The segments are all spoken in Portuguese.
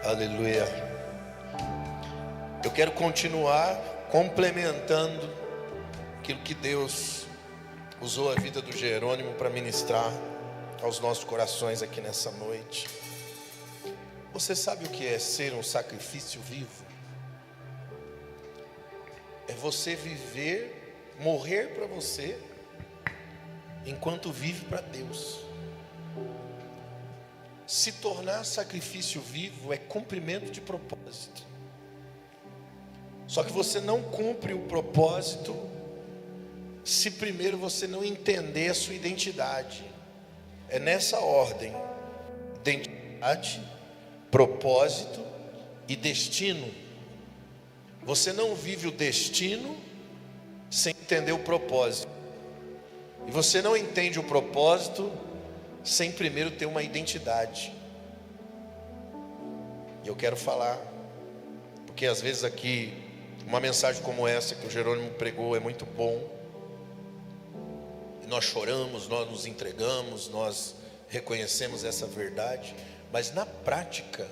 Aleluia. Eu quero continuar complementando aquilo que Deus usou a vida do Jerônimo para ministrar aos nossos corações aqui nessa noite. Você sabe o que é ser um sacrifício vivo? É você viver, morrer para você, enquanto vive para Deus. Se tornar sacrifício vivo é cumprimento de propósito. Só que você não cumpre o propósito se primeiro você não entender a sua identidade. É nessa ordem: identidade, propósito e destino. Você não vive o destino sem entender o propósito. E você não entende o propósito sem primeiro ter uma identidade. E eu quero falar, porque às vezes aqui uma mensagem como essa que o Jerônimo pregou é muito bom, e nós choramos, nós nos entregamos, nós reconhecemos essa verdade, mas na prática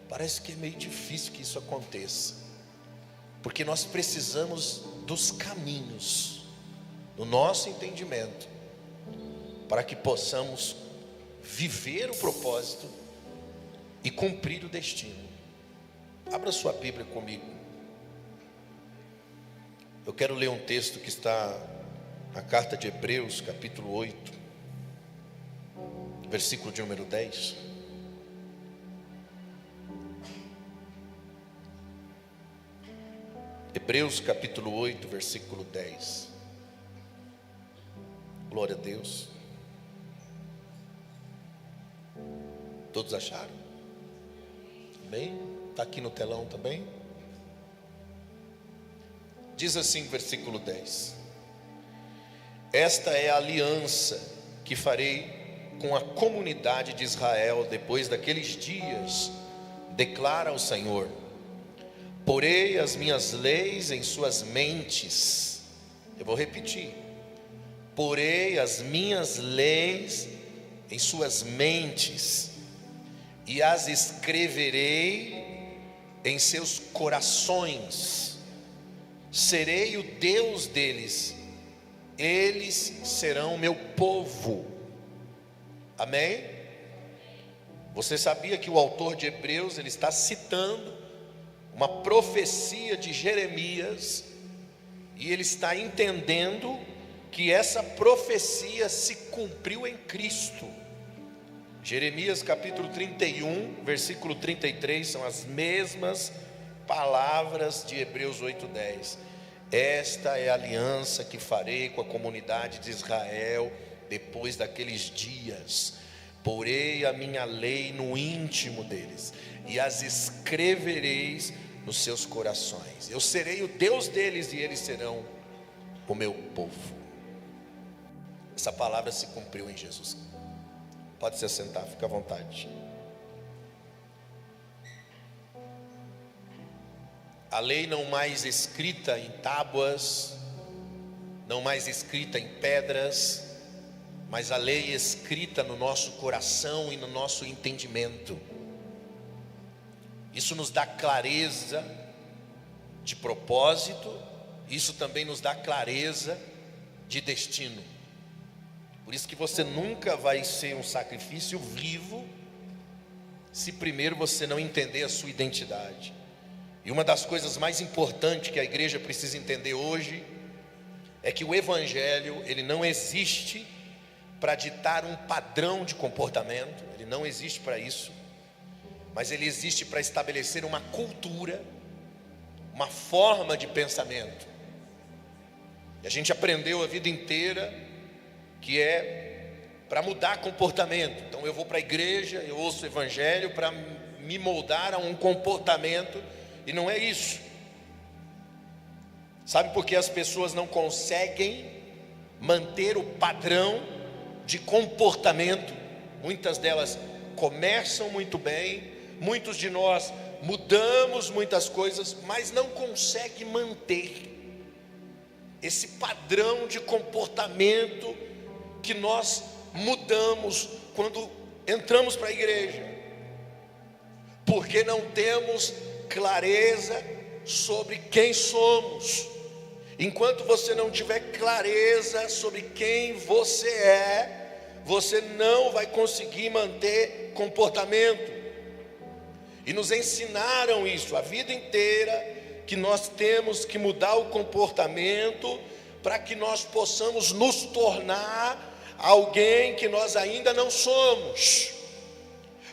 parece que é meio difícil que isso aconteça, porque nós precisamos dos caminhos no nosso entendimento para que possamos viver o propósito e cumprir o destino. Abra sua Bíblia comigo. Eu quero ler um texto que está na carta de Hebreus, capítulo 8, versículo de número 10. Hebreus capítulo 8, versículo 10. Glória a Deus. Todos acharam? Amém? Está aqui no telão também. Diz assim, versículo 10: esta é a aliança que farei com a comunidade de Israel depois daqueles dias, declara o Senhor. Porei as minhas leis em suas mentes. Eu vou repetir: porei as minhas leis em suas mentes e as escreverei em seus corações. Serei o Deus deles, eles serão meu povo. Amém? Você sabia que o autor de Hebreus, ele está citando uma profecia de Jeremias, e ele está entendendo que essa profecia se cumpriu em Cristo. Jeremias capítulo 31, versículo 33, são as mesmas palavras de Hebreus 8:10. Esta é a aliança que farei com a comunidade de Israel depois daqueles dias. Porei a minha lei no íntimo deles e as escrevereis nos seus corações. Eu serei o Deus deles e eles serão o meu povo. Essa palavra se cumpriu em Jesus. Pode se assentar, fica à vontade. A lei não mais escrita em tábuas, não mais escrita em pedras, mas a lei escrita no nosso coração e no nosso entendimento. Isso nos dá clareza de propósito, isso também nos dá clareza de destino. Por isso que você nunca vai ser um sacrifício vivo se primeiro você não entender a sua identidade. E uma das coisas mais importantes que a igreja precisa entender hoje é que o evangelho, ele não existe para ditar um padrão de comportamento, ele não existe para isso, mas ele existe para estabelecer uma cultura, uma forma de pensamento. E a gente aprendeu a vida inteira que é para mudar comportamento. Então eu vou para a igreja, eu ouço o evangelho para me moldar a um comportamento, e não é isso. Sabe por que as pessoas não conseguem manter o padrão de comportamento? Muitas delas começam muito bem, muitos de nós mudamos muitas coisas, mas não conseguem manter esse padrão de comportamento que nós mudamos quando entramos para a igreja. porque não temos clareza sobre quem somos. Enquanto você não tiver clareza sobre quem você não vai conseguir manter comportamento. E nos ensinaram isso a vida inteira, que nós temos que mudar o comportamento para que nós possamos nos tornar alguém que nós ainda não somos.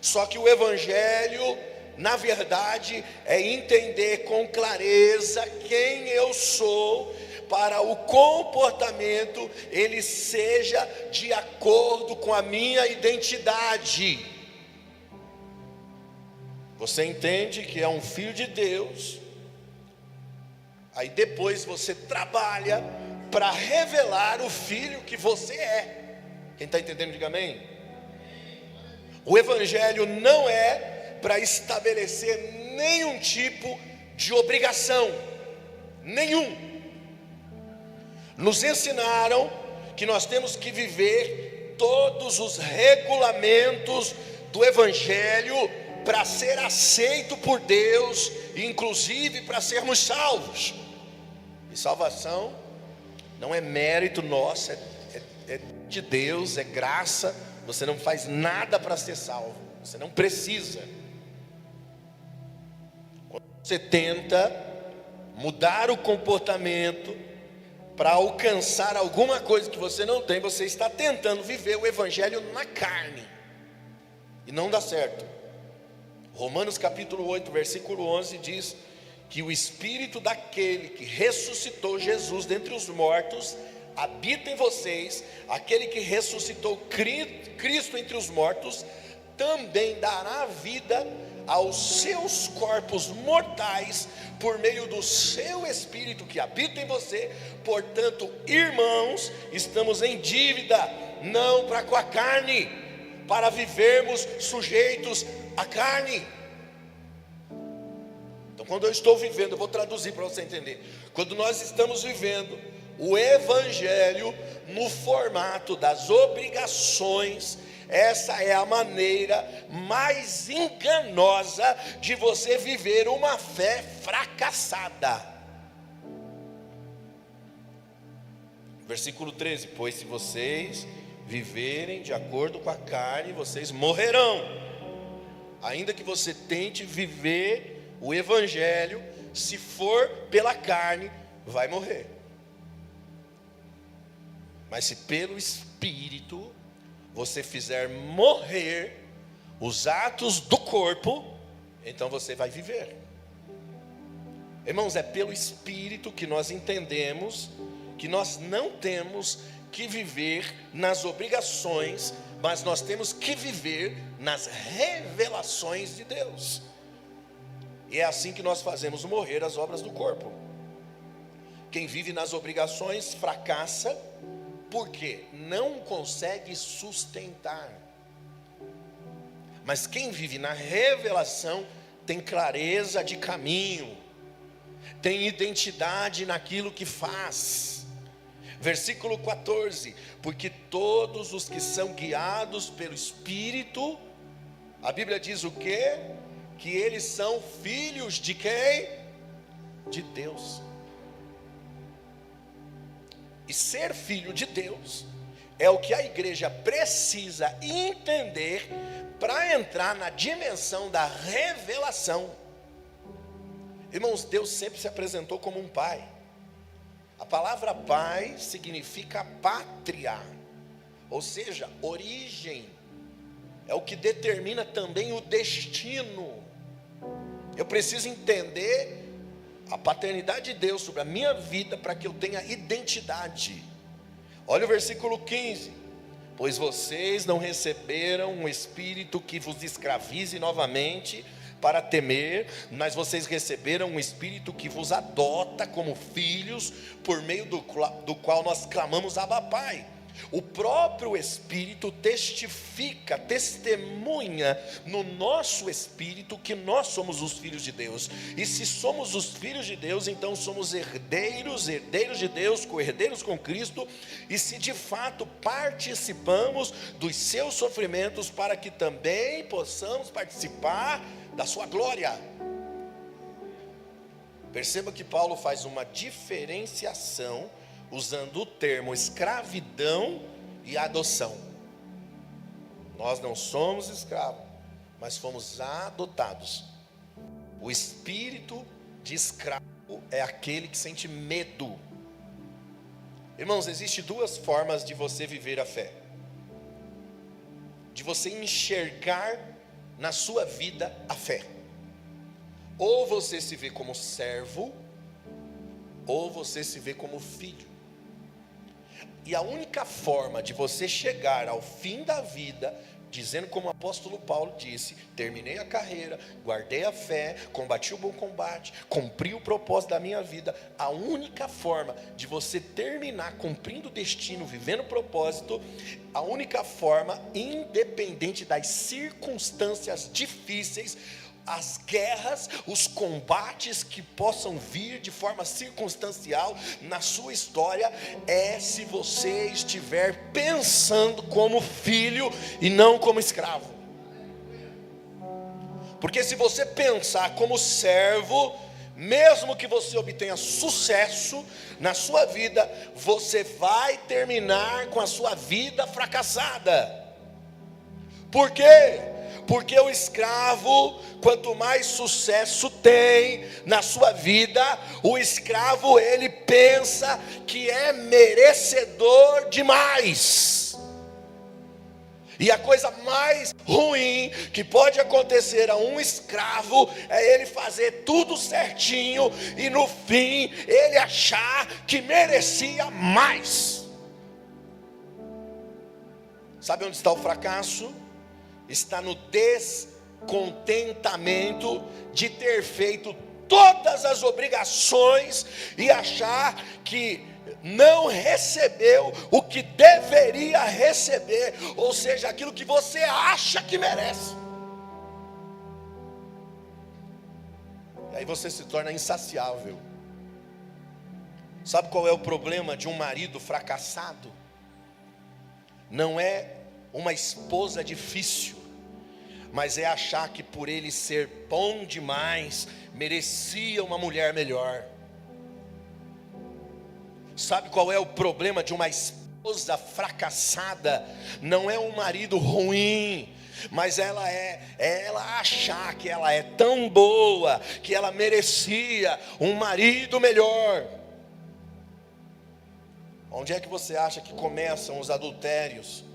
Só que o Evangelho, na verdade, é entender com clareza quem eu sou, para o comportamento ele seja de acordo com a minha identidade. Você entende que é um filho de Deus, aí depois você trabalha para revelar o filho que você é. Quem está entendendo, diga amém. O Evangelho não é para estabelecer nenhum tipo de obrigação, nenhum. Nos ensinaram que nós temos que viver todos os regulamentos do Evangelho para ser aceito por Deus, inclusive para sermos salvos. E salvação não é mérito nosso, é de Deus, é graça. Você não faz nada para ser salvo, você não precisa. Quando você tenta mudar o comportamento para alcançar alguma coisa que você não tem, você está tentando viver o Evangelho na carne, e não dá certo. Romanos capítulo 8, versículo 11 diz que o Espírito daquele que ressuscitou Jesus dentre os mortos habita em vocês. Aquele que ressuscitou Cristo entre os mortos também dará vida aos seus corpos mortais por meio do seu Espírito que habita em você. Portanto, irmãos, estamos em dívida, não para com a carne, para vivermos sujeitos à carne. Então, quando eu estou vivendo, eu vou traduzir para você entender. Quando nós estamos vivendo o Evangelho no formato das obrigações, essa é a maneira mais enganosa de você viver uma fé fracassada. Versículo 13: pois se vocês viverem de acordo com a carne, vocês morrerão. Ainda que você tente viver o Evangelho, se for pela carne, vai morrer. Mas se pelo Espírito você fizer morrer os atos do corpo, então você vai viver. Irmãos, é pelo Espírito que nós entendemos que nós não temos que viver nas obrigações, mas nós temos que viver nas revelações de Deus. E é assim que nós fazemos morrer as obras do corpo. Quem vive nas obrigações fracassa, porque não consegue sustentar. Mas quem vive na revelação tem clareza de caminho, tem identidade naquilo que faz. Versículo 14: porque todos os que são guiados pelo Espírito, a Bíblia diz o quê? Que eles são filhos de quem? De Deus. E ser filho de Deus é o que a igreja precisa entender para entrar na dimensão da revelação. Irmãos, Deus sempre se apresentou como um pai. A palavra pai significa pátria, ou seja, origem. É o que determina também o destino. Eu preciso entender a paternidade de Deus sobre a minha vida para que eu tenha identidade. Olha o versículo 15: pois vocês não receberam um espírito que vos escravize novamente para temer, mas vocês receberam um espírito que vos adota como filhos, por meio do qual nós clamamos Abba Pai. O próprio Espírito testifica, testemunha no nosso espírito que nós somos os filhos de Deus. E se somos os filhos de Deus, então somos herdeiros, herdeiros de Deus, co-herdeiros com Cristo. E se de fato participamos dos seus sofrimentos, para que também possamos participar da sua glória. Perceba que Paulo faz uma diferenciação usando o termo escravidão e adoção. Nós não somos escravos, mas fomos adotados. O espírito de escravo é aquele que sente medo. Irmãos, existem duas formas de você viver a fé: de você enxergar na sua vida a fé. Ou você se vê como servo, ou você se vê como filho. E a única forma de você chegar ao fim da vida, dizendo como o apóstolo Paulo disse: terminei a carreira, guardei a fé, combati o bom combate, cumpri o propósito da minha vida. A única forma de você terminar cumprindo o destino, vivendo o propósito, a única forma, independente das circunstâncias difíceis, as guerras, os combates que possam vir de forma circunstancial na sua história, é se você estiver pensando como filho e não como escravo. Porque se você pensar como servo, mesmo que você obtenha sucesso na sua vida, você vai terminar com a sua vida fracassada. Por quê? Porque o escravo, quanto mais sucesso tem na sua vida, o escravo, ele pensa que é merecedor demais. E a coisa mais ruim que pode acontecer a um escravo é ele fazer tudo certinho e no fim ele achar que merecia mais. Sabe onde está o fracasso? Está no descontentamento de ter feito todas as obrigações e achar que não recebeu o que deveria receber, ou seja, aquilo que você acha que merece. E aí você se torna insaciável. Sabe qual é o problema de um marido fracassado? Não é uma esposa difícil, mas é achar que por ele ser bom demais, merecia uma mulher melhor. Sabe qual é o problema de uma esposa fracassada? Não é um marido ruim, mas ela achar que ela é tão boa, que ela merecia um marido melhor. Onde é que você acha que começam os adultérios?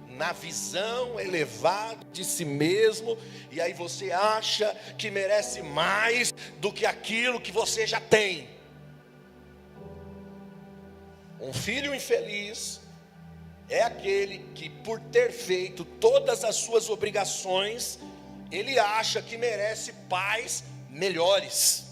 Na visão elevada de si mesmo, e aí você acha que merece mais do que aquilo que você já tem. Um filho infeliz é aquele que, por ter feito todas as suas obrigações, ele acha que merece pais melhores.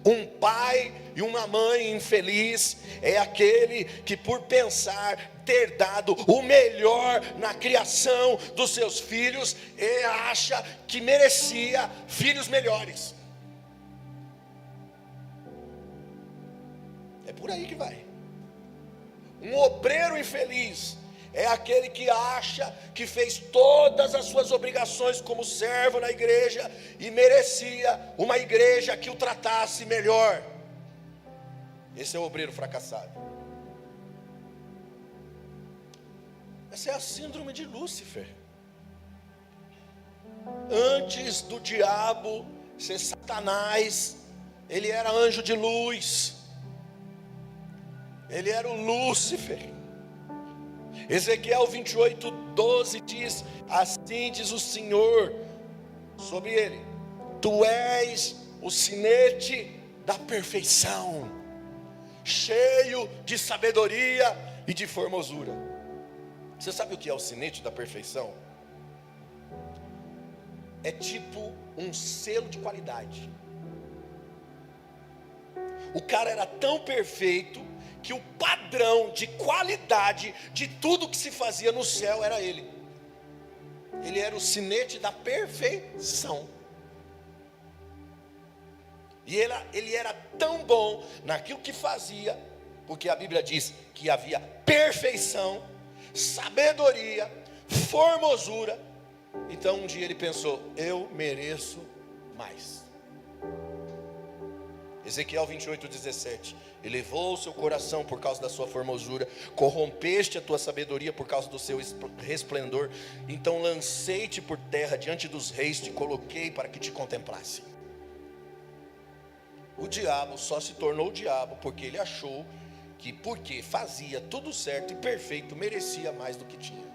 Um pai e uma mãe infeliz é aquele que, por pensar ter dado o melhor na criação dos seus filhos, ele acha que merecia filhos melhores. É por aí que vai. Um obreiro infeliz é aquele que acha que fez todas as suas obrigações como servo na igreja e merecia uma igreja que o tratasse melhor. Esse é o obreiro fracassado. Essa é a síndrome de Lúcifer. Antes do diabo ser Satanás, ele era anjo de luz. Ele era o Lúcifer. Ezequiel 28:12 diz: assim diz o Senhor sobre ele: tu és o sinete da perfeição, cheio de sabedoria e de formosura. Você sabe o que é o sinete da perfeição? É tipo um selo de qualidade. O cara era tão perfeito que o padrão de qualidade de tudo que se fazia no céu era ele. Ele era o sinete da perfeição. E ele era tão bom naquilo que fazia, porque a Bíblia diz que havia perfeição, sabedoria, formosura. Então um dia ele pensou: eu mereço mais. Ezequiel 28:17: elevou o seu coração por causa da sua formosura, corrompeste a tua sabedoria por causa do seu resplendor. Então lancei-te por terra diante dos reis, te coloquei para que te contemplasse. O diabo só se tornou o diabo porque ele achou que, porque fazia tudo certo e perfeito, merecia mais do que tinha.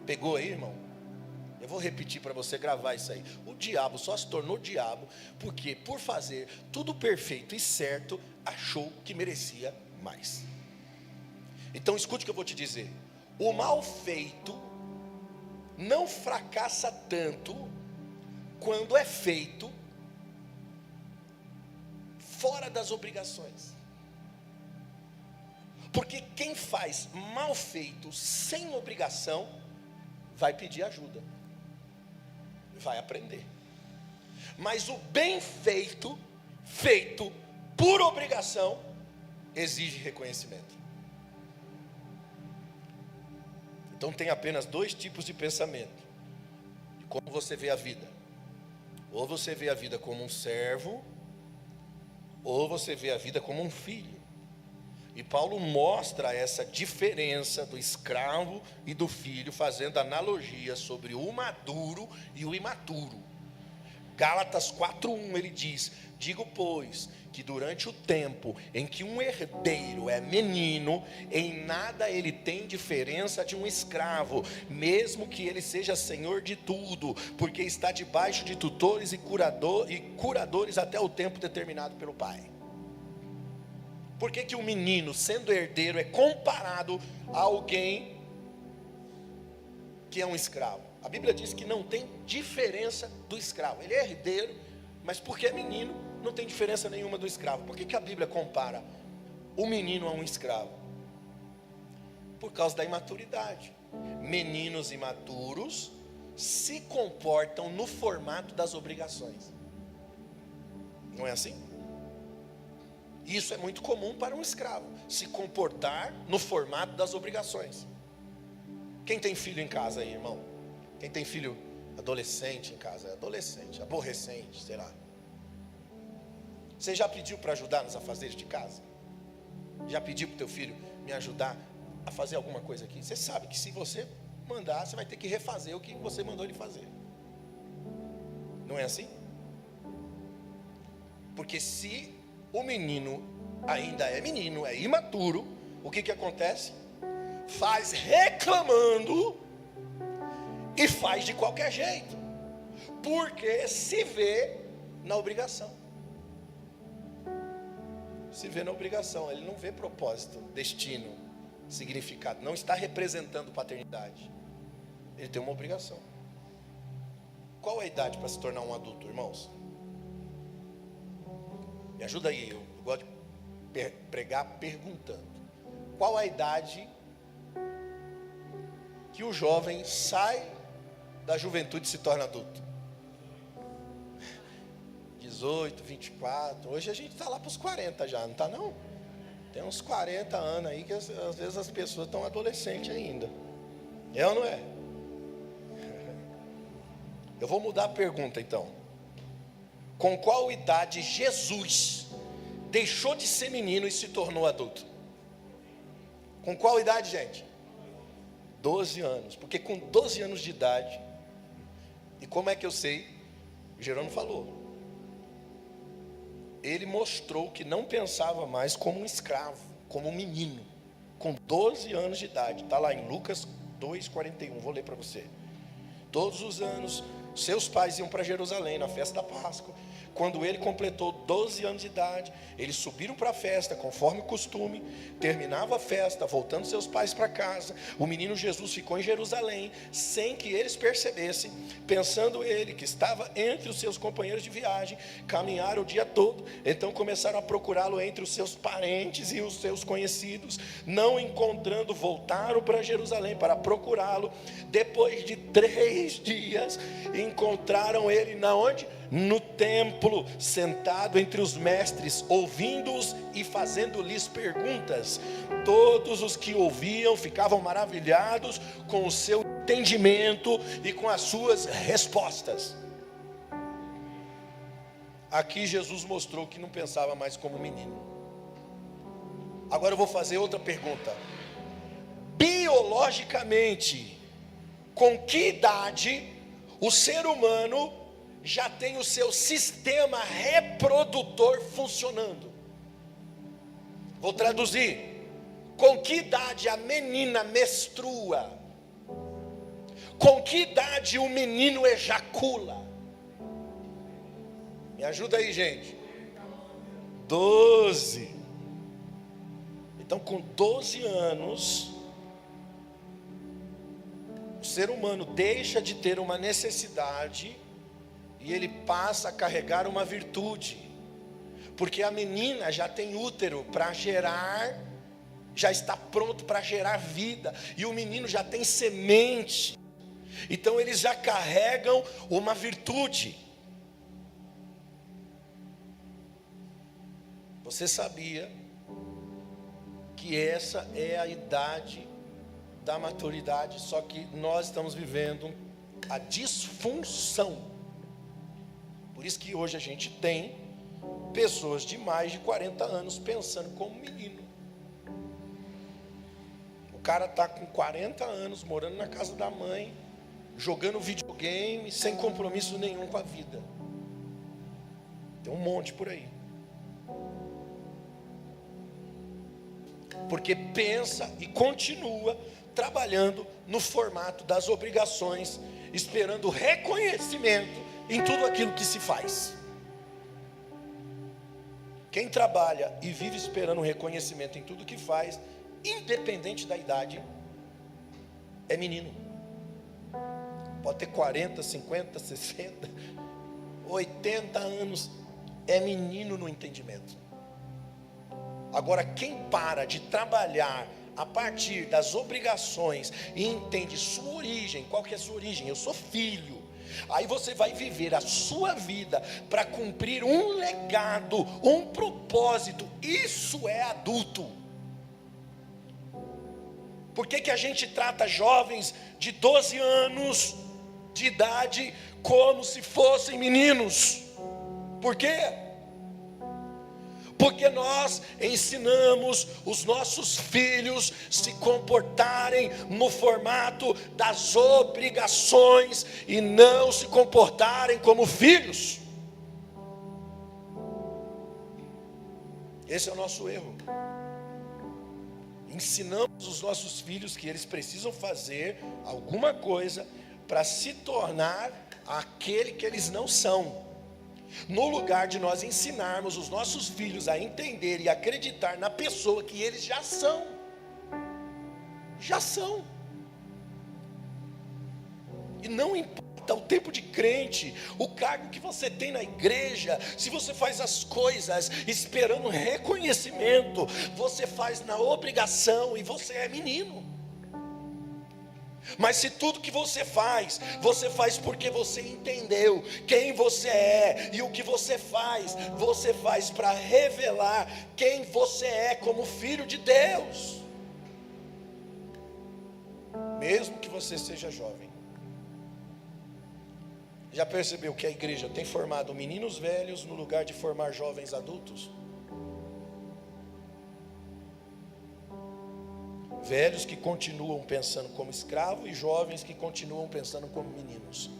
Pegou aí, irmão? Eu vou repetir para você gravar isso aí. O diabo só se tornou diabo porque, por fazer tudo perfeito e certo, achou que merecia mais. Então escute o que eu vou te dizer: o mal feito não fracassa tanto quando é feito fora das obrigações. Porque quem faz mal feito sem obrigação vai pedir ajuda, vai aprender. Mas o bem feito, feito por obrigação, exige reconhecimento. Então tem apenas dois tipos de pensamento de como você vê a vida. Ou você vê a vida como um servo, ou você vê a vida como um filho. E Paulo mostra essa diferença do escravo e do filho, fazendo analogia sobre o maduro e o imaturo. Gálatas 4:1 ele diz: digo pois que durante o tempo em que um herdeiro é menino, em nada ele tem diferença de um escravo, mesmo que ele seja senhor de tudo, porque está debaixo de tutores e curadores até o tempo determinado pelo pai. Por que o menino, sendo herdeiro, é comparado a alguém que é um escravo? A Bíblia diz que não tem diferença do escravo. Ele é herdeiro, mas porque é menino, não tem diferença nenhuma do escravo. Por que a Bíblia compara o menino a um escravo? Por causa da imaturidade. Meninos imaturos se comportam no formato das obrigações. Não é assim? Isso é muito comum para um escravo, se comportar no formato das obrigações. Quem tem filho em casa aí, irmão? Quem tem filho adolescente em casa? Adolescente, aborrecente, sei lá. Você já pediu para ajudar nos afazeres de casa? Já pediu para o teu filho me ajudar a fazer alguma coisa aqui? Você sabe que se você mandar, você vai ter que refazer o que você mandou ele fazer. Não é assim? Porque se o menino ainda é menino, é imaturo, o que acontece? Faz reclamando e faz de qualquer jeito, porque se vê na obrigação. Se vê na obrigação, ele não vê propósito, destino, significado, não está representando paternidade, ele tem uma obrigação. Qual a idade para se tornar um adulto, irmãos? Me ajuda aí, eu gosto de pregar perguntando. Qual a idade que o jovem sai da juventude e se torna adulto? 18, 24, hoje a gente está lá para os 40 já, não está não? Tem uns 40 anos aí que às vezes as pessoas estão adolescentes ainda. É ou não é? Eu vou mudar a pergunta então. Com qual idade Jesus deixou de ser menino e se tornou adulto? Com qual idade, gente? 12 anos. Porque com 12 anos de idade, e como é que eu sei? O Jerônimo falou. Ele mostrou que não pensava mais como um escravo, como um menino. Com 12 anos de idade. Está lá em Lucas 2:41, vou ler para você. Todos os anos, seus pais iam para Jerusalém na festa da Páscoa. Quando ele completou 12 anos de idade, eles subiram para a festa, conforme o costume. Terminava a festa, voltando seus pais para casa. O menino Jesus ficou em Jerusalém, sem que eles percebessem, pensando ele que estava entre os seus companheiros de viagem. Caminharam o dia todo, então começaram a procurá-lo entre os seus parentes e os seus conhecidos. Não encontrando, voltaram para Jerusalém para procurá-lo. Depois de 3 dias, encontraram ele na onde? No templo, sentado entre os mestres, ouvindo-os e fazendo-lhes perguntas. Todos os que ouviam ficavam maravilhados com o seu entendimento e com as suas respostas. Aqui Jesus mostrou que não pensava mais como menino. Agora eu vou fazer outra pergunta. Biologicamente, com que idade o ser humano já tem o seu sistema reprodutor funcionando? Vou traduzir. Com que idade a menina menstrua? Com que idade o menino ejacula? Me ajuda aí, gente. 12. Então, com 12 anos, o ser humano deixa de ter uma necessidade e ele passa a carregar uma virtude, porque a menina já tem útero para gerar, já está pronto para gerar vida, e o menino já tem semente, então eles já carregam uma virtude. Você sabia que essa é a idade da maturidade, só que nós estamos vivendo a disfunção. Por isso que hoje a gente tem pessoas de mais de 40 anos pensando como menino. O cara está com 40 anos, morando na casa da mãe, jogando videogame, sem compromisso nenhum com a vida. Tem um monte por aí. Porque pensa e continua trabalhando no formato das obrigações, esperando reconhecimento em tudo aquilo que se faz. Quem trabalha e vive esperando reconhecimento em tudo que faz, independente da idade, é menino. Pode ter 40, 50, 60, 80 anos, é menino no entendimento. Agora, quem para de trabalhar a partir das obrigações e entende sua origem, qual que é a sua origem? Eu sou filho. Aí você vai viver a sua vida para cumprir um legado, um propósito. Isso é adulto. Por que que a gente trata jovens de 12 anos de idade como se fossem meninos? Por quê? Porque nós ensinamos os nossos filhos se comportarem no formato das obrigações e não se comportarem como filhos. Esse é o nosso erro. Ensinamos os nossos filhos que eles precisam fazer alguma coisa para se tornar aquele que eles não são. No lugar de nós ensinarmos os nossos filhos a entender e acreditar na pessoa que eles já são. Já são. E não importa o tempo de crente, o cargo que você tem na igreja, se você faz as coisas esperando reconhecimento, você faz na obrigação e você é menino. Mas se tudo que você faz porque você entendeu quem você é e o que você faz para revelar quem você é como filho de Deus. Mesmo que você seja jovem. Já percebeu que a igreja tem formado meninos velhos no lugar de formar jovens adultos? Velhos que continuam pensando como escravos e jovens que continuam pensando como meninos.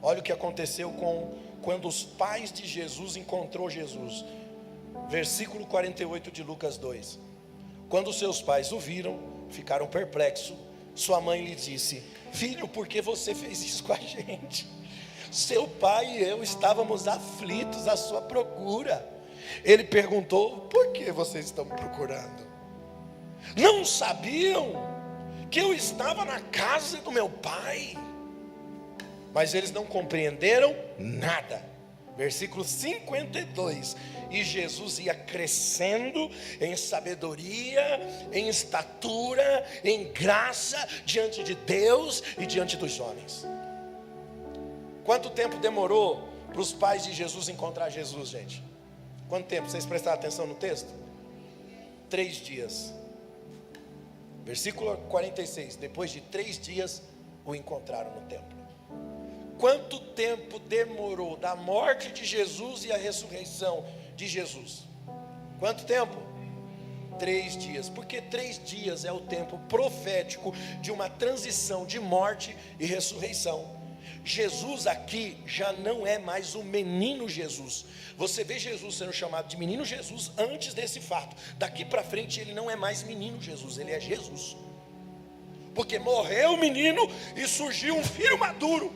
Olha o que aconteceu quando os pais de Jesus encontrou Jesus. Versículo 48 de Lucas 2. Quando seus pais o viram, ficaram perplexos. Sua mãe lhe disse: filho, por que você fez isso com a gente? seu pai e eu estávamos aflitos à sua procura. Ele perguntou: por que vocês estão me procurando? Não sabiam que eu estava na casa do meu pai? Mas eles não compreenderam nada. Versículo 52. E Jesus ia crescendo em sabedoria, em estatura, em graça diante de Deus e diante dos homens. Quanto tempo demorou para os pais de Jesus encontrar Jesus, gente? Quanto tempo? Vocês prestaram atenção no texto? 3 dias. Versículo 46. Depois de 3 dias o encontraram no templo. Quanto tempo demorou da morte de Jesus e a ressurreição de Jesus? Quanto tempo? 3 dias. Porque 3 dias é o tempo profético de uma transição de morte e ressurreição. Jesus aqui já não é mais o menino Jesus. Você vê Jesus sendo chamado de menino Jesus antes desse fato. Daqui para frente ele não é mais menino Jesus, ele é Jesus. Porque morreu o menino e surgiu um filho maduro.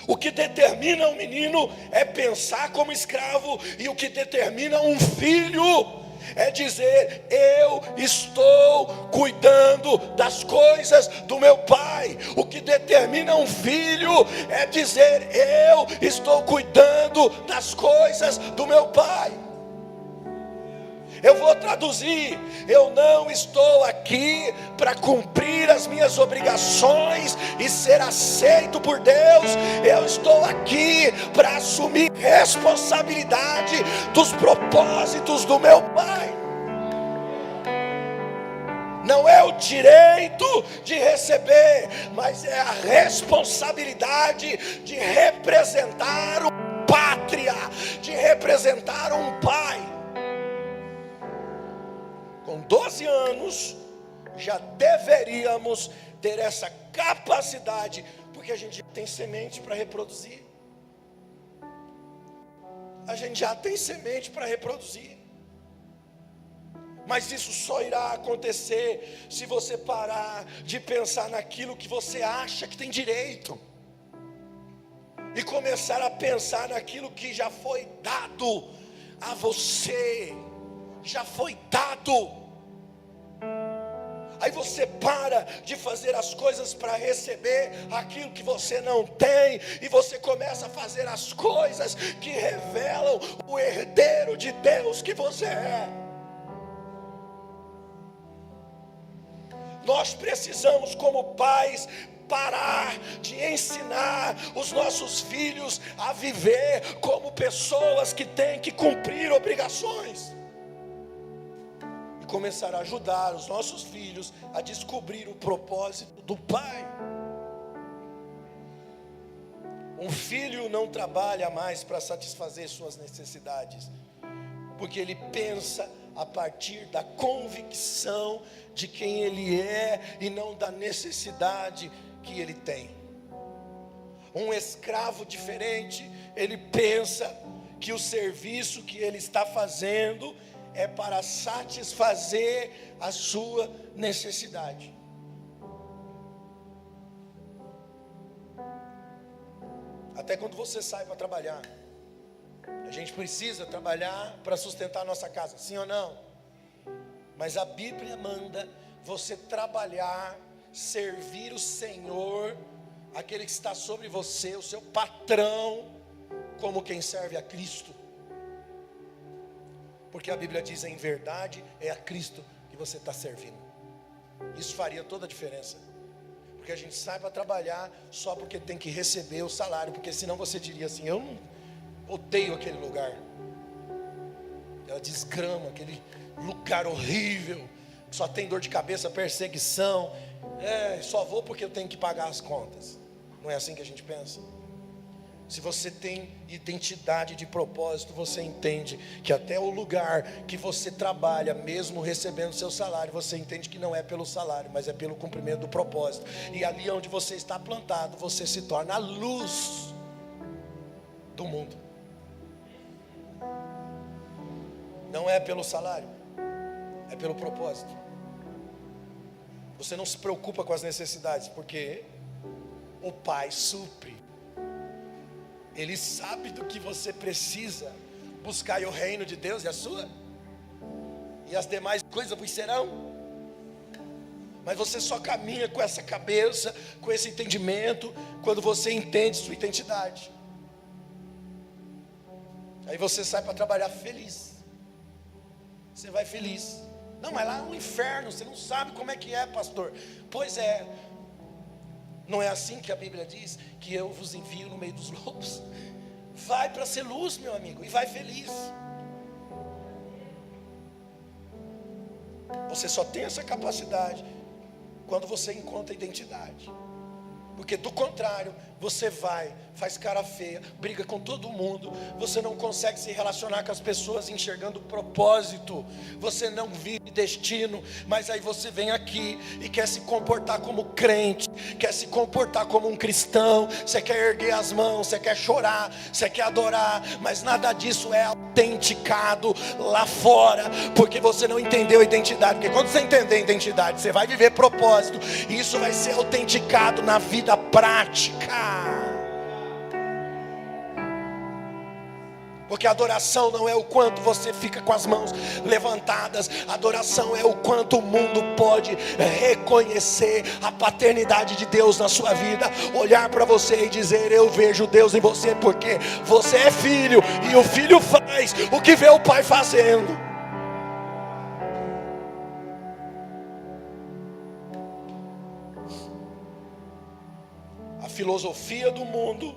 O que determina um menino é pensar como escravo, e o que determina um filho é dizer: eu estou cuidando das coisas do meu pai. O que determina um filho é dizer: eu estou cuidando das coisas do meu pai. Eu vou traduzir: eu não estou aqui para cumprir as minhas obrigações e ser aceito por Deus. Eu estou aqui para assumir responsabilidade dos propósitos do meu Pai. Não é o direito de receber, mas é a responsabilidade de representar uma pátria, de representar um pai. Com 12 anos, já deveríamos ter essa capacidade, porque a gente já tem semente para reproduzir. A gente já tem semente para reproduzir. Mas isso só irá acontecer se você parar de pensar naquilo que você acha que tem direito, e começar a pensar naquilo que já foi dado a você. Já foi dado. Aí você para de fazer as coisas para receber aquilo que você não tem, e você começa a fazer as coisas que revelam o herdeiro de Deus que você é. Nós precisamos, como pais, parar de ensinar os nossos filhos a viver como pessoas que têm que cumprir obrigações, começar a ajudar os nossos filhos a descobrir o propósito do pai. Um filho não trabalha mais para satisfazer suas necessidades, porque ele pensa a partir da convicção de quem ele é e não da necessidade que ele tem. Um escravo diferente, ele pensa que o serviço que ele está fazendo é para satisfazer a sua necessidade. Até quando você sai para trabalhar, a gente precisa trabalhar para sustentar a nossa casa, sim ou não? Mas a Bíblia manda você trabalhar, servir o Senhor, aquele que está sobre você, o seu patrão, como quem serve a Cristo. Porque a Bíblia diz: em verdade é a Cristo que você está servindo. Isso faria toda a diferença. Porque a gente sai para trabalhar só porque tem que receber o salário. Porque senão você diria assim: eu não odeio aquele lugar, aquela desgrama, aquele lugar horrível, que só tem dor de cabeça, perseguição. Só vou porque eu tenho que pagar as contas. Não é assim que a gente pensa? Se você tem identidade de propósito, você entende que até o lugar que você trabalha, mesmo recebendo seu salário, você entende que não é pelo salário, mas é pelo cumprimento do propósito. E ali onde você está plantado, você se torna a luz do mundo. Não é pelo salário, é pelo propósito. Você não se preocupa com as necessidades, porque o Pai supre Ele sabe do que você precisa. Buscai o reino de Deus e a sua, e as demais coisas vos serão. Mas você só caminha com essa cabeça, com esse entendimento, quando você entende sua identidade. Aí você sai para trabalhar feliz. Você vai feliz. Não, mas lá é um inferno, você não sabe como é que é, pastor. Pois é. Não é assim que a Bíblia diz? Que eu vos envio no meio dos lobos. Vai para ser luz, meu amigo, e vai feliz. Você só tem essa capacidade quando você encontra identidade. Porque do contrário, você vai, faz cara feia, briga com todo mundo, você não consegue se relacionar com as pessoas enxergando propósito, você não vive destino, mas aí você vem aqui e quer se comportar como crente, quer se comportar como um cristão, você quer erguer as mãos, você quer chorar, você quer adorar, mas nada disso é autenticado lá fora, porque você não entendeu a identidade. Porque quando você entender a identidade, você vai viver propósito, e isso vai ser autenticado na vida prática. Porque adoração não é o quanto você fica com as mãos levantadas, adoração é o quanto o mundo pode reconhecer a paternidade de Deus na sua vida, olhar para você e dizer: eu vejo Deus em você, porque você é filho, e o filho faz o que vê o pai fazendo. A filosofia do mundo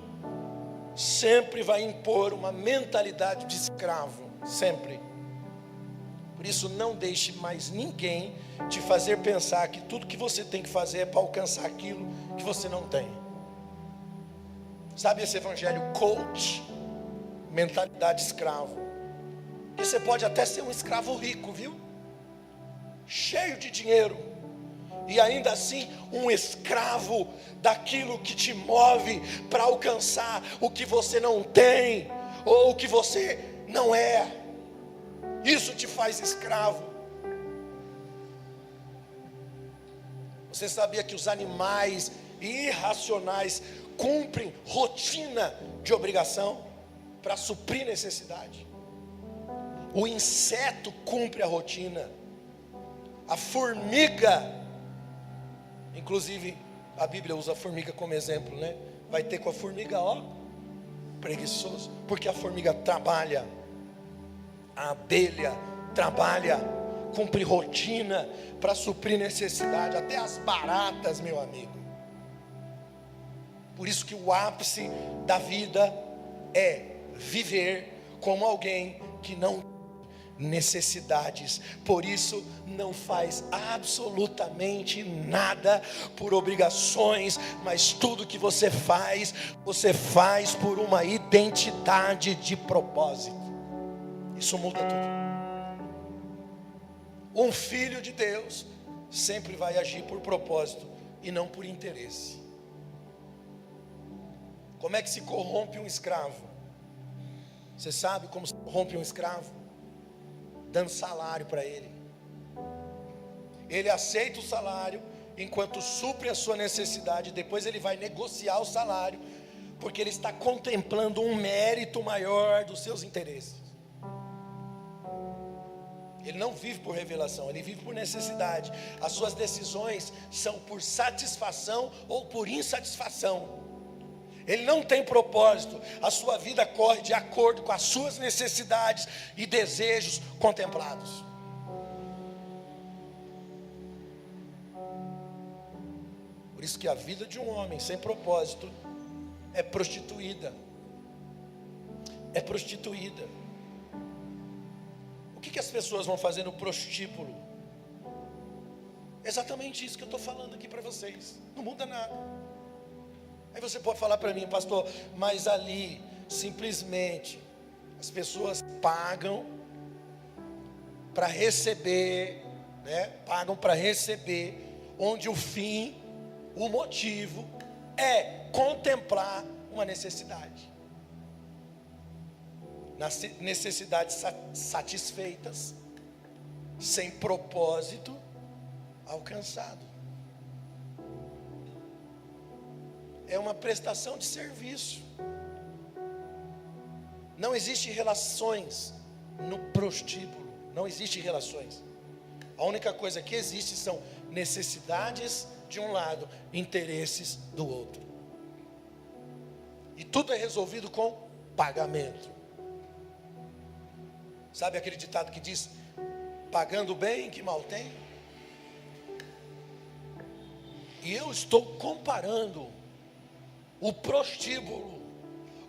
sempre vai impor uma mentalidade de escravo, sempre. Por isso, não deixe mais ninguém te fazer pensar que tudo que você tem que fazer é para alcançar aquilo que você não tem. Sabe esse evangelho coach? Mentalidade de escravo. E você pode até ser um escravo rico, viu? Cheio de dinheiro, e ainda assim um escravo daquilo que te move para alcançar o que você não tem, ou o que você não é. Isso te faz escravo. Você sabia que os animais irracionais cumprem rotina de obrigação para suprir necessidade? O inseto cumpre a rotina. A formiga, inclusive a Bíblia usa a formiga como exemplo, né? Vai ter com a formiga, ó, preguiçoso, porque a formiga trabalha, a abelha trabalha, cumpre rotina para suprir necessidade, até as baratas, meu amigo. Por isso que o ápice da vida é viver como alguém que não tem necessidades. Por isso não faz absolutamente nada por obrigações, mas tudo que você faz por uma identidade de propósito. Isso muda tudo. Um filho de Deus sempre vai agir por propósito e não por interesse. Como é que se corrompe um escravo? Você sabe como se corrompe um escravo? Dando salário para ele. Ele aceita o salário enquanto supre a sua necessidade. Depois ele vai negociar o salário, porque ele está contemplando um mérito maior dos seus interesses. Ele não vive por revelação, ele vive por necessidade. As suas decisões são por satisfação ou por insatisfação. Ele não tem propósito, a sua vida corre de acordo com as suas necessidades e desejos contemplados. Por isso que a vida de um homem sem propósito é prostituída. É prostituída. O que as pessoas vão fazer no prostíbulo? Exatamente isso que eu estou falando aqui para vocês. Não muda nada. Aí você pode falar para mim: pastor, mas ali simplesmente as pessoas pagam para receber, né? Pagam para receber, onde o fim, o motivo é contemplar uma necessidade. Necessidades satisfeitas, sem propósito alcançado. É uma prestação de serviço. Não existe relações no prostíbulo. Não existe relações. A única coisa que existe são necessidades de um lado, interesses do outro. E tudo é resolvido com pagamento. Sabe aquele ditado que diz: pagando bem, que mal tem? E eu estou comparando o prostíbulo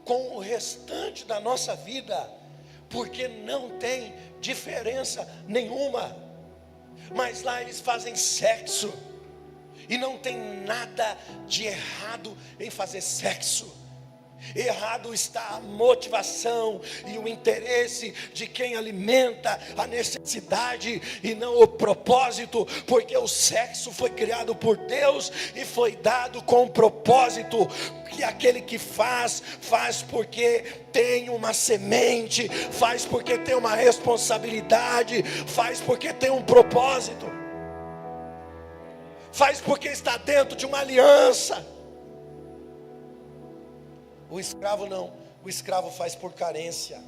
com o restante da nossa vida, porque não tem diferença nenhuma. Mas lá eles fazem sexo, e não tem nada de errado em fazer sexo. Errado está a motivação e o interesse de quem alimenta a necessidade e não o propósito, porque o sexo foi criado por Deus e foi dado com propósito. Que aquele que faz porque tem uma semente, faz porque tem uma responsabilidade, faz porque tem um propósito, faz porque está dentro de uma aliança. O escravo não, o escravo faz por carência,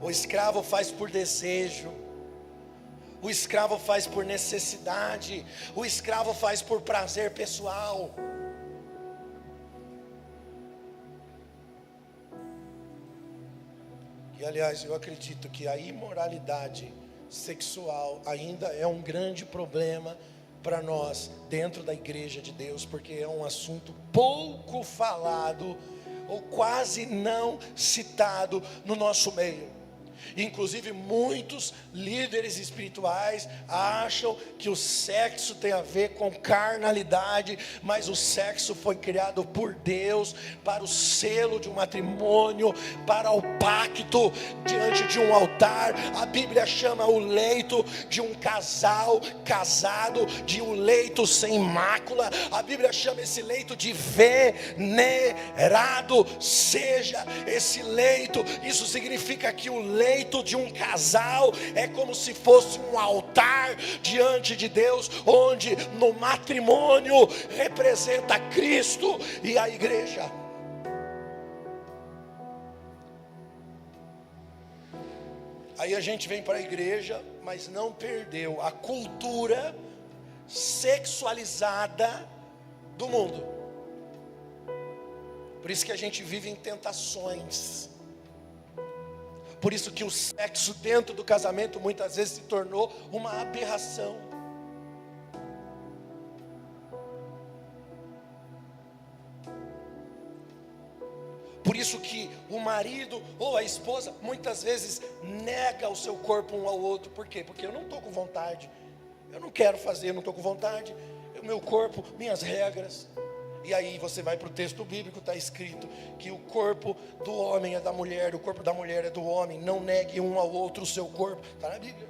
o escravo faz por desejo, o escravo faz por necessidade, o escravo faz por prazer pessoal. E aliás, eu acredito que a imoralidade sexual ainda é um grande problema para nós dentro da igreja de Deus, porque é um assunto pouco falado ou quase não citado no nosso meio. Inclusive muitos líderes espirituais acham que o sexo tem a ver com carnalidade, mas o sexo foi criado por Deus para o selo de um matrimônio, para o pacto diante de um altar. A Bíblia chama o leito de um casal casado de um leito sem mácula. A Bíblia chama esse leito de venerado seja esse leito. Isso significa que o leito de um casal é como se fosse um altar diante de Deus, onde no matrimônio representa Cristo e a igreja. Aí a gente vem para a igreja, mas não perdeu a cultura sexualizada do mundo. Por isso que a gente vive em tentações. Por isso que o sexo dentro do casamento muitas vezes se tornou uma aberração. Por isso que o marido ou a esposa muitas vezes nega o seu corpo um ao outro. Por quê? Porque eu não estou com vontade, eu não quero fazer, eu não estou com vontade, o meu corpo, minhas regras. E aí você vai para o texto bíblico, está escrito que o corpo do homem é da mulher, o corpo da mulher é do homem. Não negue um ao outro o seu corpo, está na Bíblia.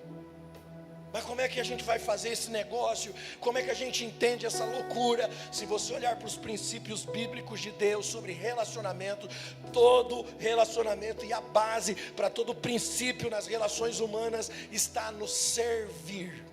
Mas como é que a gente vai fazer esse negócio? Como é que a gente entende essa loucura? Se você olhar para os princípios bíblicos de Deus sobre relacionamento, todo relacionamento e a base para todo princípio nas relações humanas está no servir.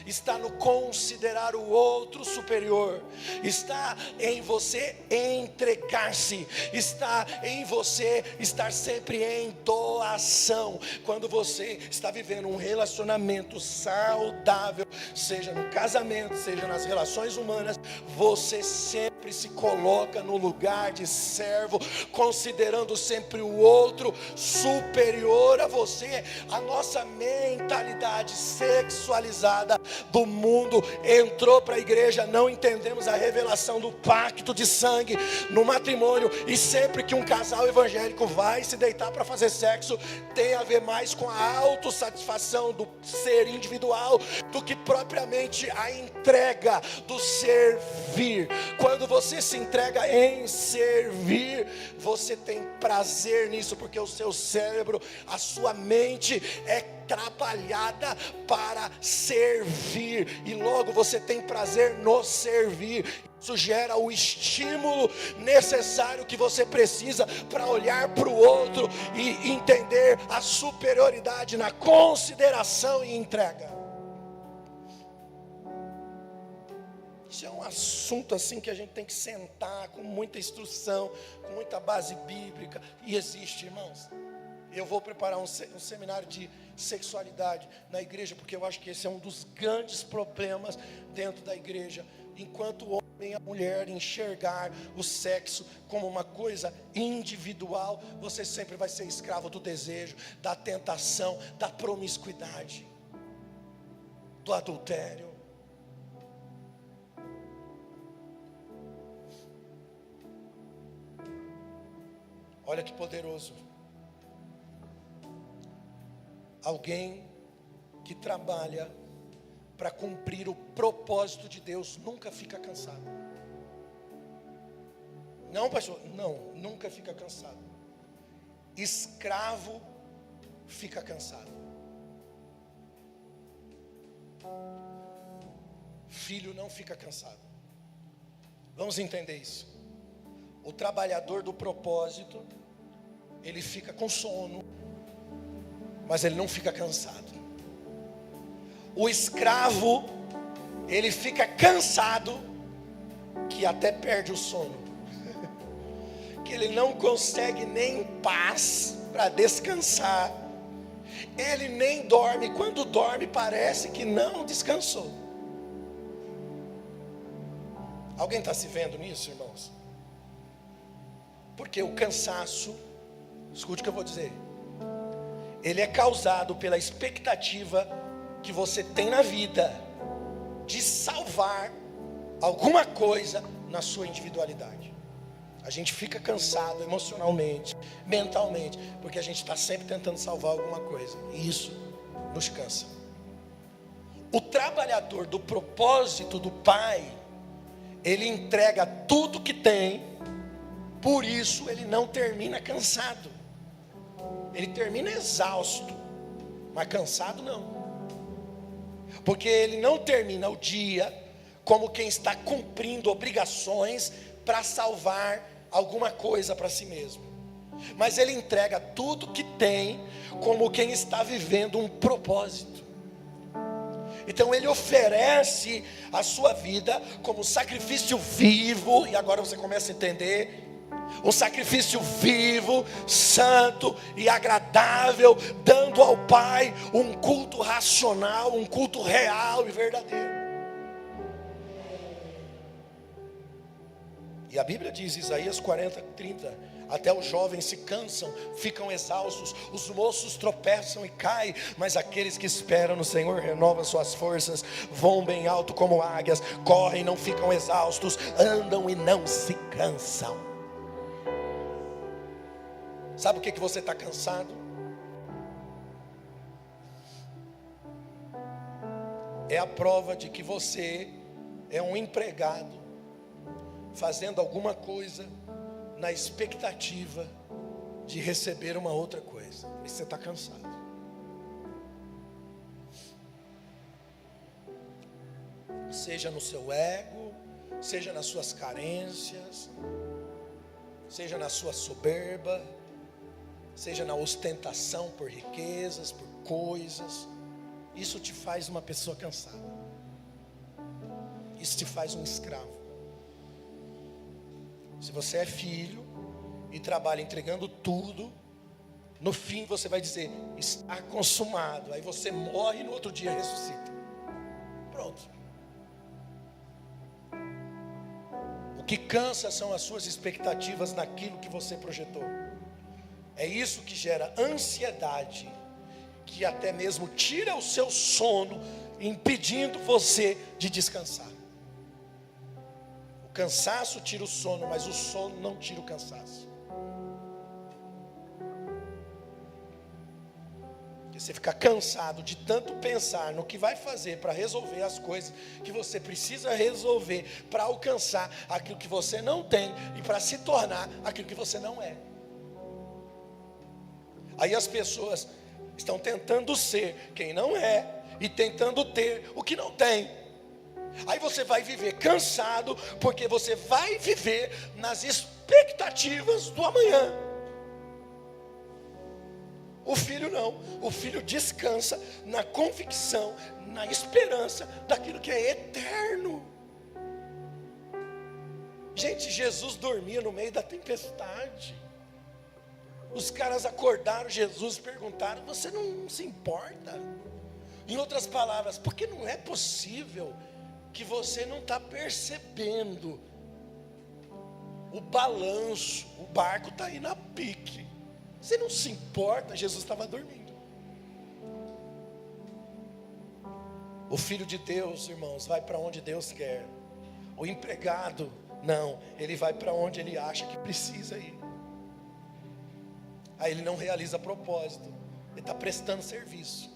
Está no considerar o outro superior, está em você entregar-se, está em você estar sempre em doação. Quando você está vivendo um relacionamento saudável, seja no casamento, seja nas relações humanas, você sempre se coloca no lugar de servo, considerando sempre o outro superior a você. A nossa mentalidade sexualizada do mundo entrou para a igreja. Não entendemos a revelação do pacto de sangue no matrimônio, e sempre que um casal evangélico vai se deitar para fazer sexo, tem a ver mais com a autossatisfação do ser individual do que propriamente a entrega do servir. Quando você se entrega em servir, você tem prazer nisso, porque o seu cérebro, a sua mente é trabalhada para servir, e logo você tem prazer no servir. Isso gera o estímulo necessário que você precisa para olhar para o outro e entender a superioridade na consideração e entrega. Isso é um assunto assim que a gente tem que sentar com muita instrução, com muita base bíblica. E existe, irmãos. Eu vou preparar um seminário de sexualidade na igreja, porque eu acho que esse é um dos grandes problemas dentro da igreja. Enquanto o homem e a mulher enxergar o sexo como uma coisa individual, você sempre vai ser escravo do desejo, da tentação, da promiscuidade, do adultério. Olha que poderoso. Alguém que trabalha para cumprir o propósito de Deus nunca fica cansado. Não, pastor, não, nunca fica cansado. Escravo fica cansado. Filho não fica cansado. Vamos entender isso. O trabalhador do propósito, ele fica com sono, mas ele não fica cansado. O escravo, ele fica cansado, que até perde o sono, que ele não consegue nem paz para descansar, ele nem dorme, quando dorme parece que não descansou. Alguém está se vendo nisso, irmãos? Porque o cansaço, escute o que eu vou dizer, ele é causado pela expectativa que você tem na vida de salvar alguma coisa na sua individualidade. A gente fica cansado emocionalmente, mentalmente, porque a gente está sempre tentando salvar alguma coisa, e isso nos cansa. O trabalhador do propósito do Pai, ele entrega tudo que tem, por isso ele não termina cansado. Ele termina exausto, mas cansado não. Porque ele não termina o dia como quem está cumprindo obrigações para salvar alguma coisa para si mesmo. Mas ele entrega tudo que tem como quem está vivendo um propósito. Então ele oferece a sua vida como sacrifício vivo, e agora você começa a entender. Um sacrifício vivo, santo e agradável, dando ao Pai um culto racional, um culto real e verdadeiro. E a Bíblia diz, Isaías 40:30, até os jovens se cansam, ficam exaustos, os moços tropeçam e caem, mas aqueles que esperam no Senhor renovam suas forças, voam bem alto como águias, correm e não ficam exaustos, andam e não se cansam. Sabe o que você está cansado? É a prova de que você é um empregado fazendo alguma coisa na expectativa de receber uma outra coisa. E você está cansado. Seja no seu ego, seja nas suas carências, seja na sua soberba, seja na ostentação por riquezas, por coisas. Isso te faz uma pessoa cansada. Isso te faz um escravo. Se você é filho e trabalha entregando tudo, no fim você vai dizer, está consumado. Aí você morre e no outro dia ressuscita. Pronto. O que cansa são as suas expectativas naquilo que você projetou. É isso que gera ansiedade, que até mesmo tira o seu sono, impedindo você de descansar. O cansaço tira o sono, mas o sono não tira o cansaço. Porque você fica cansado de tanto pensar no que vai fazer para resolver as coisas que você precisa resolver, para alcançar aquilo que você não tem e para se tornar aquilo que você não é. Aí as pessoas estão tentando ser quem não é e tentando ter o que não tem. Aí você vai viver cansado, porque você vai viver nas expectativas do amanhã. O filho não, o filho descansa na convicção, na esperança daquilo que é eterno. Gente, Jesus dormia no meio da tempestade. Os caras acordaram Jesus, perguntaram: você não se importa? Em outras palavras, porque não é possível que você não está percebendo o balanço, o barco está aí na pique. Você não se importa? Jesus estava dormindo. O Filho de Deus, irmãos, vai para onde Deus quer. O empregado, não, ele vai para onde ele acha que precisa ir. Aí ele não realiza propósito, ele está prestando serviço,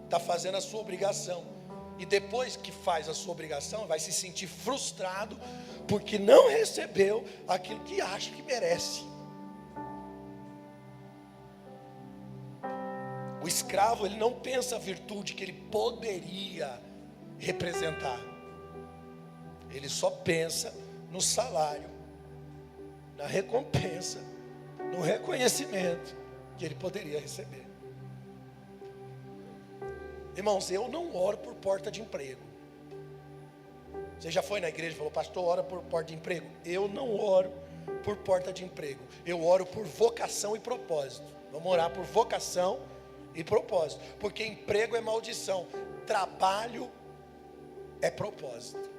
está fazendo a sua obrigação, e depois que faz a sua obrigação, vai se sentir frustrado, porque não recebeu aquilo que acha que merece. O escravo, ele não pensa a virtude que ele poderia representar, ele só pensa no salário, na recompensa, no reconhecimento que ele poderia receber. Irmãos, eu não oro por porta de emprego. Você já foi na igreja e falou: pastor, ora por porta de emprego? Eu não oro por porta de emprego, eu oro por vocação e propósito. Vamos orar por vocação e propósito, porque emprego é maldição, trabalho é propósito.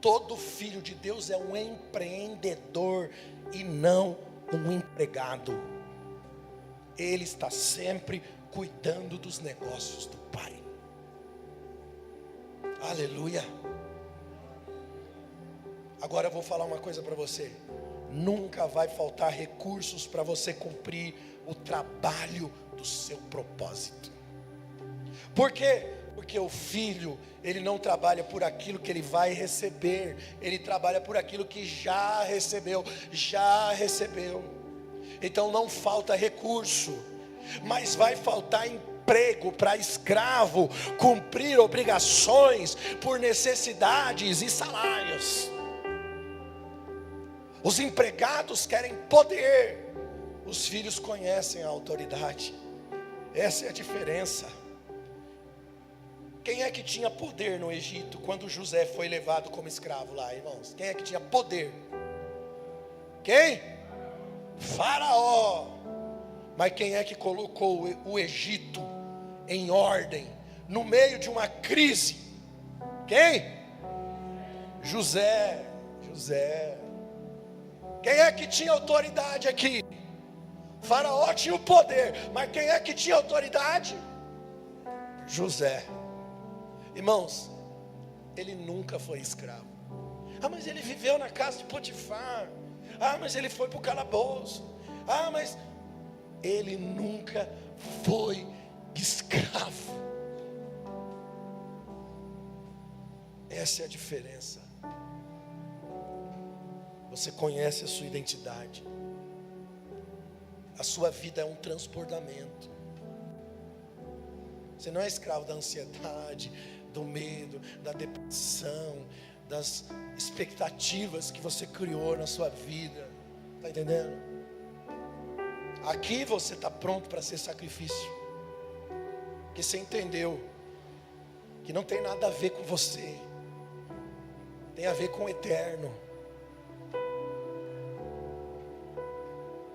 Todo filho de Deus é um empreendedor e não um empregado. Ele está sempre cuidando dos negócios do Pai. Aleluia. Agora eu vou falar uma coisa para você. Nunca vai faltar recursos para você cumprir o trabalho do seu propósito. Por quê? Porque o filho, ele não trabalha por aquilo que ele vai receber, ele trabalha por aquilo que já recebeu. Então não falta recurso, mas vai faltar emprego para escravo cumprir obrigações por necessidades e salários. Os empregados querem poder, os filhos conhecem a autoridade. Essa é a diferença. Quem é que tinha poder no Egito quando José foi levado como escravo lá, irmãos? Quem é que tinha poder? Quem? Faraó. Mas quem é que colocou o Egito em ordem no meio de uma crise? Quem? José. Quem é que tinha autoridade aqui? Faraó tinha o poder, mas quem é que tinha autoridade? José. Irmãos, ele nunca foi escravo. Mas ele viveu na casa de Potifar. Mas ele foi para o calabouço. Mas ele nunca foi escravo. Essa é a diferença. Você conhece a sua identidade. A sua vida é um transbordamento. Você não é escravo da ansiedade, do medo, da depressão, das expectativas que você criou na sua vida. Está entendendo? Aqui você está pronto para ser sacrifício, porque você entendeu que não tem nada a ver com você, tem a ver com o eterno.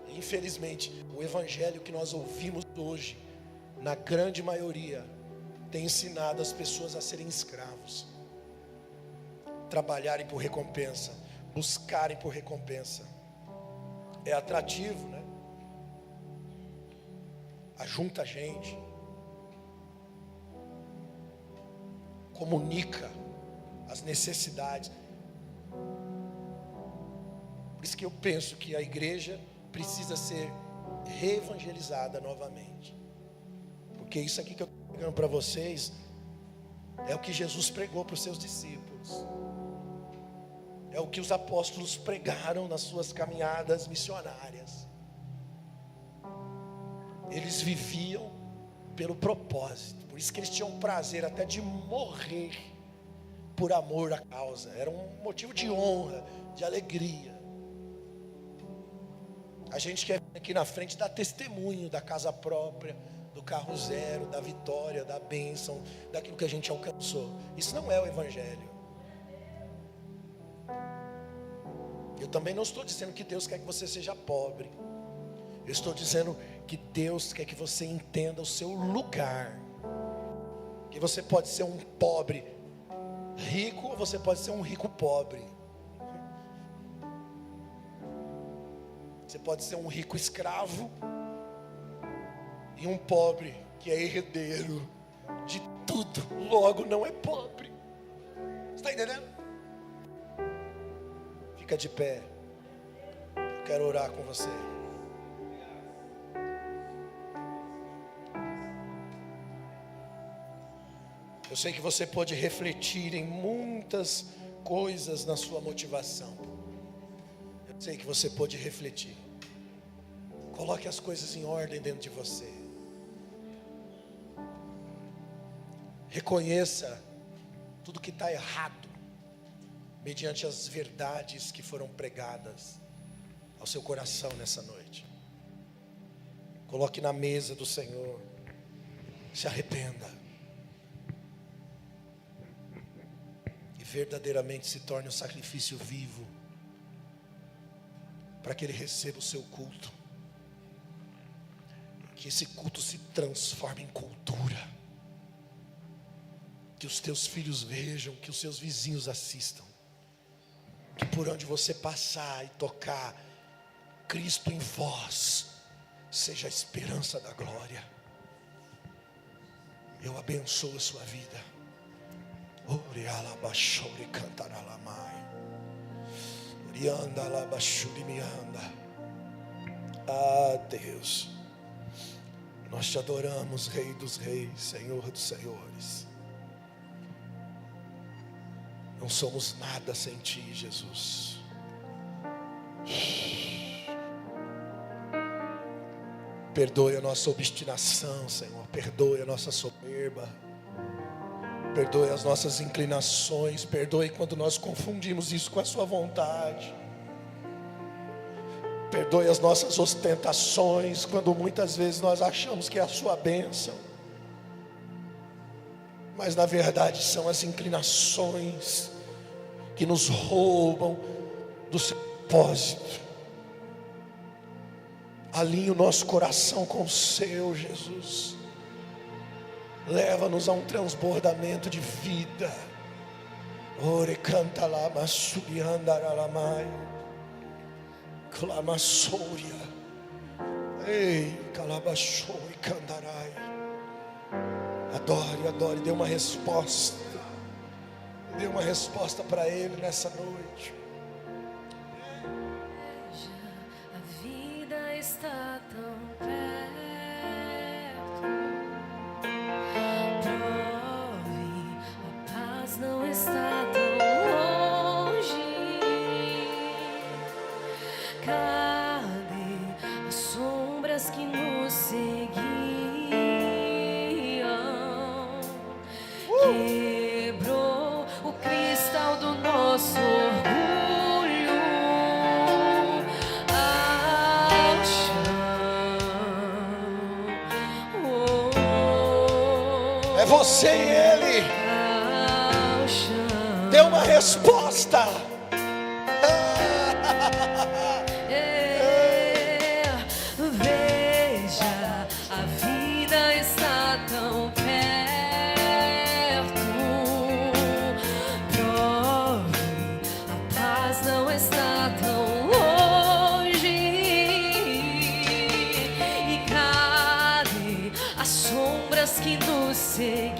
Infelizmente, o evangelho que nós ouvimos hoje, na grande maioria, tem ensinado as pessoas a serem escravos, trabalharem por recompensa, buscarem por recompensa. É atrativo, né? Ajunta a gente, comunica as necessidades. Por isso que eu penso que a igreja precisa ser reevangelizada novamente, porque isso aqui que eu estou pregando para vocês é o que Jesus pregou para os seus discípulos, é o que os apóstolos pregaram nas suas caminhadas missionárias. Eles viviam pelo propósito, por isso que eles tinham prazer até de morrer por amor à causa, era um motivo de honra, de alegria. A gente quer vir aqui na frente dar testemunho da casa própria, do carro zero, da vitória, da bênção, daquilo que a gente alcançou. Isso não é o evangelho. Eu também não estou dizendo que Deus quer que você seja pobre. Eu estou dizendo que Deus quer que você entenda o seu lugar. Que você pode ser um pobre rico, ou você pode ser um rico pobre. Você pode ser um rico escravo e um pobre que é herdeiro de tudo, logo não é pobre. Você está entendendo? Fica de pé. Eu quero orar com você. Eu sei que você pode refletir em muitas coisas na sua motivação. Eu sei que você pode refletir. Coloque as coisas em ordem dentro de você. Reconheça tudo que está errado, mediante as verdades que foram pregadas ao seu coração nessa noite. Coloque na mesa do Senhor. Se arrependa. E verdadeiramente se torne um sacrifício vivo, para que Ele receba o seu culto. Que esse culto se transforme em cultura. Que os teus filhos vejam, que os seus vizinhos assistam. Que por onde você passar e tocar, Cristo em vós seja a esperança da glória. Eu abençoo a sua vida. Ah, Deus, nós te adoramos, Rei dos Reis, Senhor dos Senhores. Não somos nada sem Ti, Jesus. Perdoe a nossa obstinação, Senhor. Perdoe a nossa soberba. Perdoe as nossas inclinações. Perdoe quando nós confundimos isso com a Sua vontade. Perdoe as nossas ostentações, quando muitas vezes nós achamos que é a Sua bênção, mas na verdade são as inclinações que nos roubam do seu propósito. Alinhe o nosso coração com o seu, Jesus. Leva-nos a um transbordamento de vida. Ore canta lá, masuri andaralamaio, clama sória, ei, calabachou e candarai. Adore, adore, dê uma resposta. Dê uma resposta para Ele nessa noite. A vida está tão perto. Prove, a paz não está tão longe. Cadê as sombras que nos seguiam? Quebrou o cristal do nosso orgulho ao chão. É você e Ele. Ao chão. Dê uma resposta. Veja, a vida está tão perto. Prove, a paz não está tão longe. E cadê as sombras que nos seguiam?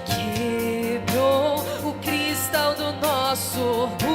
Quebrou o cristal do nosso orgulho.